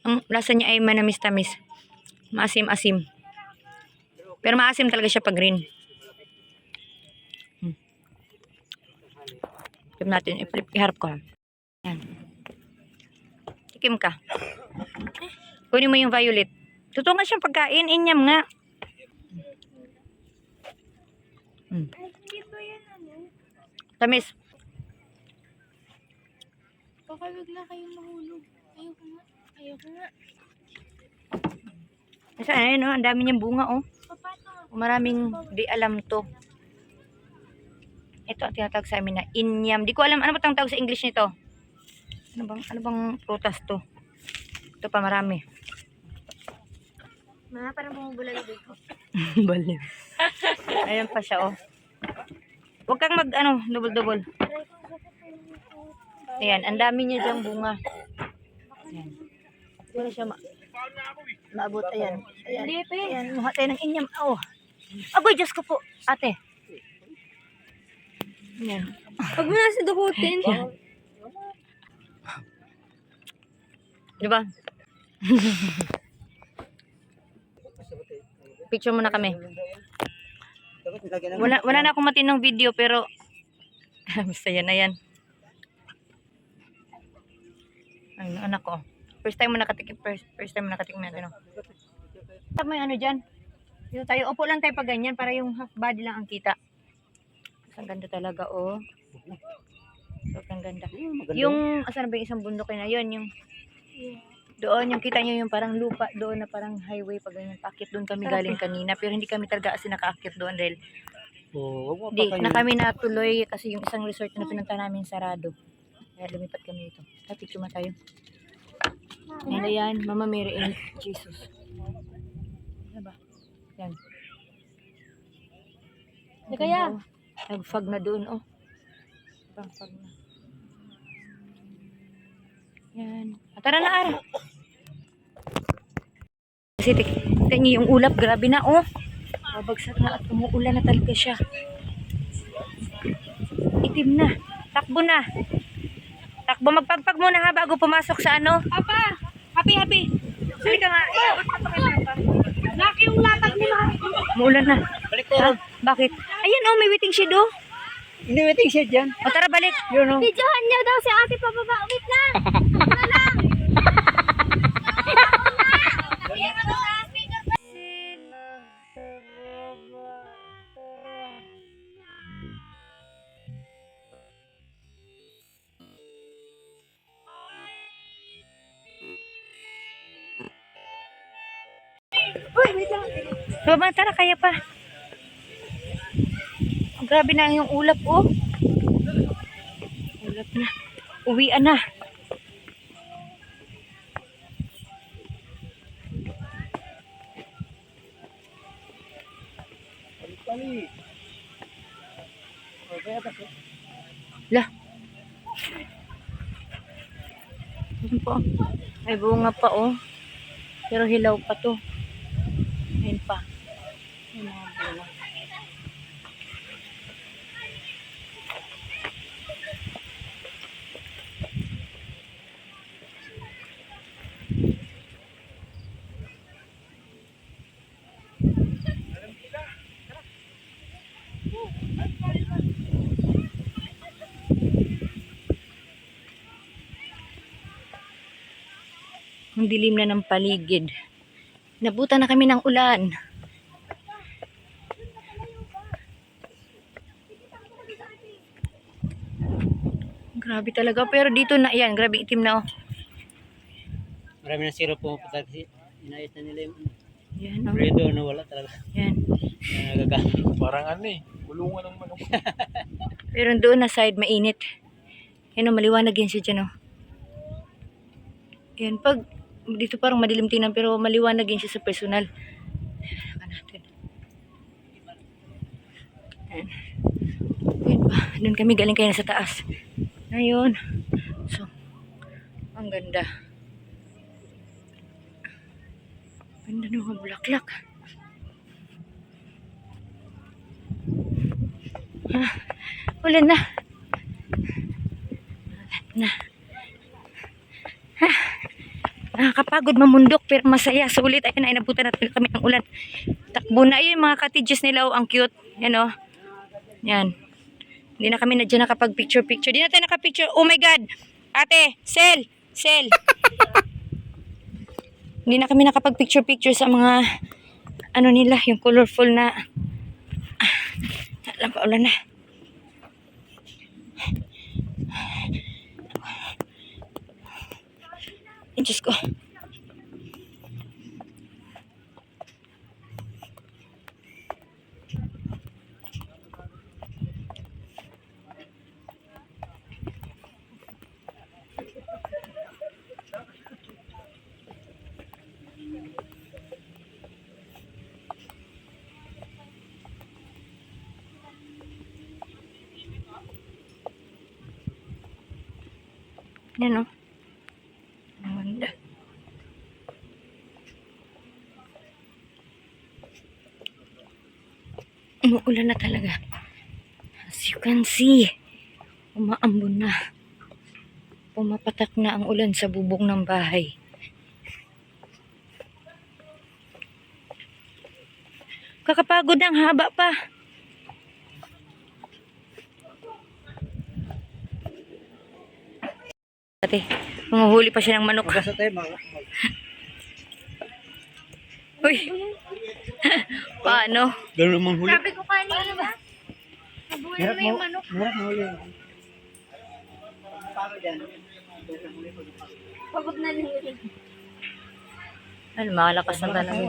Ang lasa niya ay manamis-tamis. Maasim-asim. Pero maasim talaga siya pag green. Tikim natin. Iharap ko. Yan. Tikim ka. Kunin mo yung violet. Totoo nga siyang pagkain. Inyam nga. Tamis. Baka bigla kayong mahulog. Ayoko nga. Ayoko nga. Saan no? Ang dami niyang bunga oh. Paano? Maraming di alam to. Ito ang tinatawag sa amin na inyam. Di ko alam ano ba tawag sa English nito. Ano bang prutas to? Ito pa marami. Parang bumubulay dito. Baliw. Ayan pa siya oh. Huwag kang mag double-double. Ayan, ang dami niya diyang bunga. Ayan. Wala siya maabot. Ayan. Ayan, muha tayo ng inyam. Oh. Agoy, Diyos ko po. Ate. Ayan. Huwag mo na sidukutin. Diba? Picture muna kami. Wala na akong matinong video pero basta yan na yan. Ang anak ko. First time mo nakatikim natin. Tama yung ano dyan. Dito tayo. Upo lang tayo pag ganyan para yung half body lang ang kita. Ang ganda talaga oh. So, ang ganda. Yung asan ba yung isang bundok na yun? Yung doon, yung kita nyo yung parang lupa doon na parang highway pag ganyan. Paakit doon kami galing kanina. Pero hindi kami talaga kasi nakaakit doon dahil hindi na kami natuloy kasi yung isang resort na pinunta namin sarado. Kaya lumipat kami dito. Picture mo tayo. Yan na yan. Mama Mary and Jesus. Ano ba? Yan. Di kaya? Nag-fog na doon oh. Nag-fog na. Yan. Tara na ara. Kasi tingnan niyo yung ulap. Grabe na oh. Babagsak na at umuulan na talaga siya. Itim na. Takbo na. Takbo. Magpagpag muna ha bago pumasok sa ano. Papa! Happy. Sali ka nga. Laki yung latag ni Mami. Muulan na. Balik ko. Ha? Bakit? Ayan oh. May waiting shed oh. Hindi waiting shed dyan. O tara balik. Yun oh. Videohan niyo daw si ate pababa. Wait lang. Wala lang. Baba, tara, kaya pa. Oh, grabe na yung ulap, oh. Ulap na. Uwian na. Lah. Ayun po. May bunga pa, oh. Pero hilaw pa to. Ayun pa. Yung mga bunga. Ang dilim na ng paligid. Nabutan na kami ng ulan. Grabe talaga. Pero dito na, yan, grabe itim na oh. Marami na siro pumunta kasi inayos na nila yung Yan oh. bredo na wala talaga. Yan. Nagagano. Parang ano bulungan ng manok. Pero doon na side, mainit. Yan oh, maliwanag yan siya dyan oh. Yan, pag dito parang madilim tingnan pero maliwanag yan siya sa personal. Yan. Yan pa. Doon kami galing kayo sa taas. Ayun. So, ang ganda. Ganda ng mga bulaklak. Ulan na. Ulan na. Nakakapagod mamundok pero masaya. Sulit. Ayun, ay nabutan natin kami ng ulan. Takbo na. Ayun, mga cottages nila. Oh, ang cute. Yan oh. Yan. Hindi na kami na dyan nakapag-picture-picture. Hindi na tayo nakapicture. Oh my God! Ate! Sel! Sel! Hindi na kami nakapag-picture-picture sa mga ano nila, yung colorful na alam pa, ulan na. Ay, Diyos ko. Yan o. Ang ganda. Umuulan na talaga. As you can see, umaambon na. Pumapatak na ang ulan sa bubong ng bahay. Kakapagod ng haba pa. Ate, manguhuli pa siya ng manok. Magkasa tayo, Uy. Paano? Ganun namang huli. Sabi ko kanina ba? Nabuhay na yung manok. Hirap mo huli. Pagod na rin. Ano, makalakas ng tanong.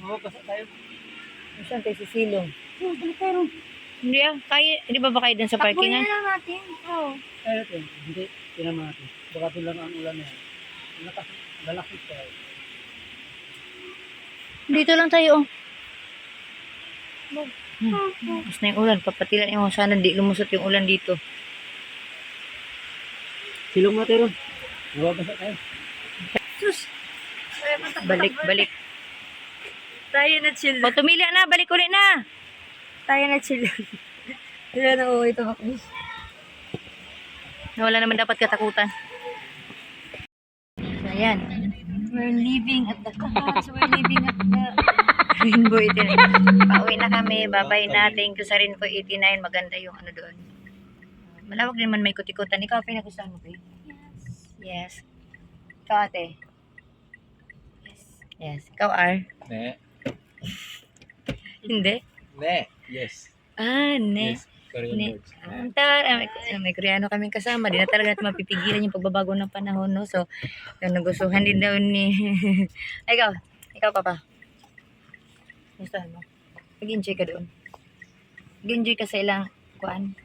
Magkasa tayo. Saan tayo sisilong? Hindi ah, kaya, hindi ba ba kayo dun sa Takbuhin parkingan? na lang natin. Oo. Ayun ito. Hindi. Tinaman natin. Baka tulang ang ulan na yan. Lalaki tayo. Dito lang tayo oh. Mas na yung ulan, papatilan yung sana di lumusot yung ulan dito. Silong mo tayo ron. Mababasa tayo. Sus. Balik, balik. Tayo na chill. O tumili na, balik ulit na. Tayo na chill. Wala na uuwi ito ako. Wala naman dapat katakutan. So, ayan. We're living at the clouds. We're living at the Rainbow 89. Pauwi na kami. Babay natin ko sa Rainbow 89. Maganda yung ano doon. Malawag din man may kutikutan. Ikaw, pinagustuhan mo ba? Yes. Ikaw, ate? Yes. Ikaw, R? Ne. Hindi? Ne. Yes. Ah, ne. Yes. Korean Ne. words. May Koreano kaming kasama. Di na talaga natin mapipigilan yung pagbabago ng panahon, no? So, yung nagustuhan din daw ni... Ay, ikaw, papa. Gustuhan mo? Mag-enjoy ka doon. Mag-enjoy ka sa ilang kuan.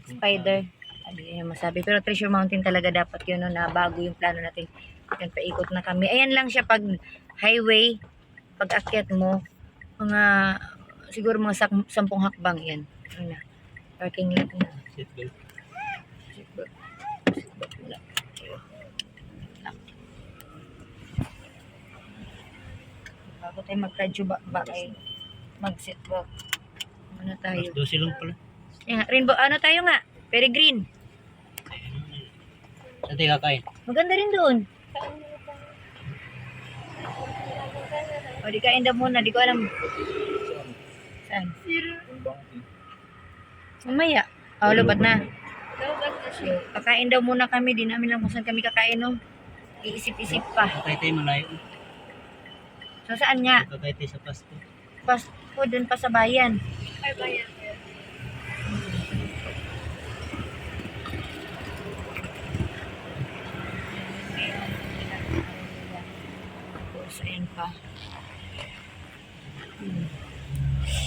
Spider. Hindi na masabi. Pero Treasure Mountain talaga dapat yun, no? Na bago yung plano natin. Yan, paikot na kami. Ayan lang siya pag highway. Pag akyat mo, mga siguro mga 10 hakbang yan. Ano na? Parking lot na. Seatbelt. Seatbelt. Wala. Bago tayo mag-radyo ba ay mag-seatbelt. Ano tayo? Mas 12 lang pala. Yan, Rainbow, ano tayo nga? Peregrine. Saan tayo kakain? Maganda rin doon. O, di kain daw muna. Di ko alam. Saan? Mamaya. O, lubat na. So, kakain daw muna kami. Di namin lang kung saan kami kakain, no? Iisip-isip pa. Kakain tayo malayo. So, saan nga? Kakain tayo sa pasto. Pas po, dun pa sa bayan. Ay, bayan. Tapos, ayan pa.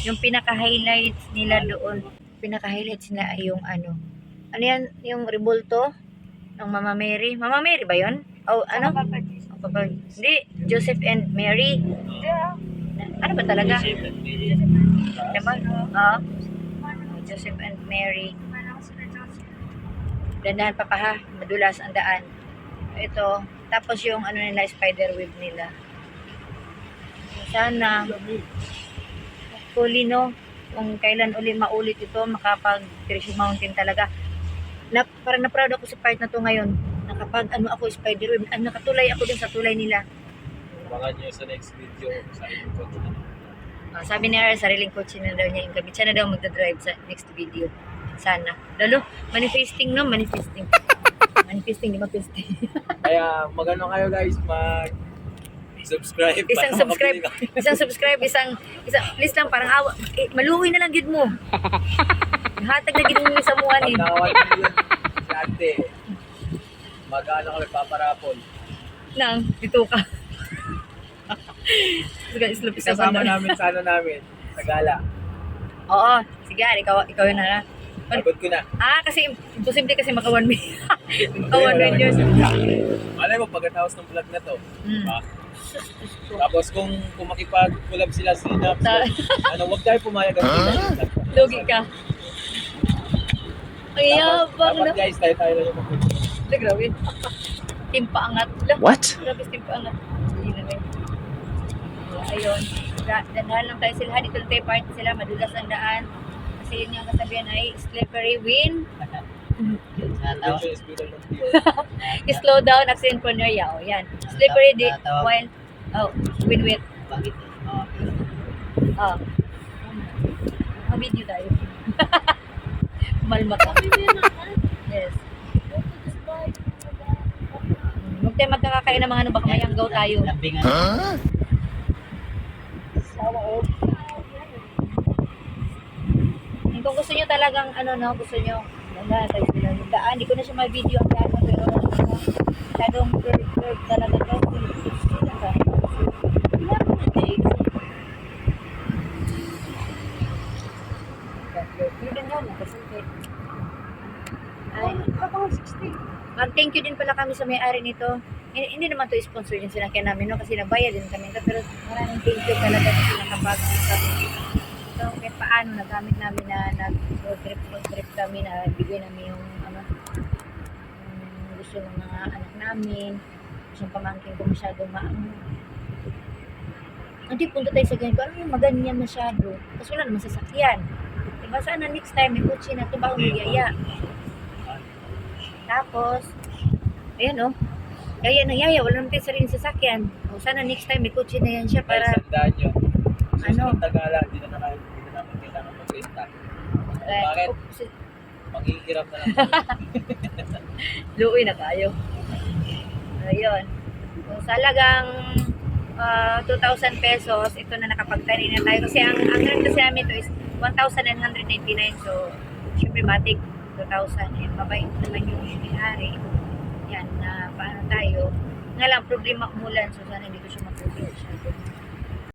Yung pinaka-highlights nila doon, pinaka-highlights nila ay yung ano yan, yung rebulto ng Mama Mary. Mama Mary ba yun? O ano? Papa, hindi, Joseph and Mary. Ano ba talaga? Diba? Oo. Joseph and Mary. Dandahan pa ha, madulas ang daan. Ito, tapos yung ano nila, spider web nila. Sana huli, no, kung kailan uli maulit ito, makapag Treasure Mountain talaga. Parang na-proud ako sa part na to ngayon. nakapag ano ako spiderweb, nakatulay ako dun sa tulay nila. Abangan nyo sa next video sa ikot na. Sabi ni Ara, sariling kotse na daw niya yung gabi. Siya na daw magdadrive sa next video. Sana. Lalo, manifesting no? Manifesting. Manifesting, di manifesting. Kaya magano kayo guys, mag-subscribe. Isang subscribe, isang, please lang, parang awa. Maluwi na lang gid mo. Hatag na gid mo sa mga ni. Pagkawan nyo yun si ate. Mag-ano kami, paparapol. Nang, dito ka. Isasama namin sa ano namin, sa gala. Oo, sige, ikaw yun na. Pagod ko na. Kasi imposible kasi maka 1 million. Maka 1 million. Malay mo, pagkatapos ng vlog na to. Mm. Ah, tapos kung makipag-collab sila sa Synapse, wag tayo pumayag ang sila. Lugi ka. Ang yabang Dapat na. guys, tayo lang yung mag-collab. Grabe. Timpa angat. What? Grabe timpa angat. Hindi na rin. Ayun. Dandahan lang tayo sila. Dito lang tayo party sila. Madulas ang daan. Kasi yun yung kasabihan ay slippery win. Attention is better than fear. Slow down, accident prone yaw. Yan. Slippery di while win with. Video tayo. Malmata. Yes. Huwag tayo magkakakain ng mga ano, baka mayanggaw tayo. Huh? Kung gusto nyo talagang gusto nyo, wala tayo sila yung daan. Hindi ko na siya ma-video ang daan, pero masyadong curve talaga to. Mag-thank you din pala kami sa may-ari nito. Hindi naman to sponsor yung sinakyan namin, no? Kasi nabayad din kami. Pero maraming thank you talaga kasi nakapag-thank kami. So, kahit paano, nagamit namin na nag-road trip kami, na bigay namin yung gusto ng mga anak namin. Gusto ng pamangkin ko masyado hindi, punta tayo sa ganito. Ano yung maganyan masyado? Kasi wala naman sasakyan. Diba, sana next time may kutsi na ito ba umiyaya? Tapos, ayan yaya na yaya, wala naman tayo sariling sasakyan. O, sana next time may kutsi na yan siya para Tandaan nyo. Ano? Susunod na gala, hindi na namin kailangan mag-renta. Bakit? Manghihirap na lang kami. Luoy na kayo. Ayun. So, sa halagang 2,000 pesos, ito na nakapagtari na tayo. Kasi ang rent kasi namin ito is 1,999. So, syempre matik 2,000. Eh, mabait naman yung may-ari. Yan, na paano tayo. Nga lang, problema umulan. So, sana hindi ko siya mag-video.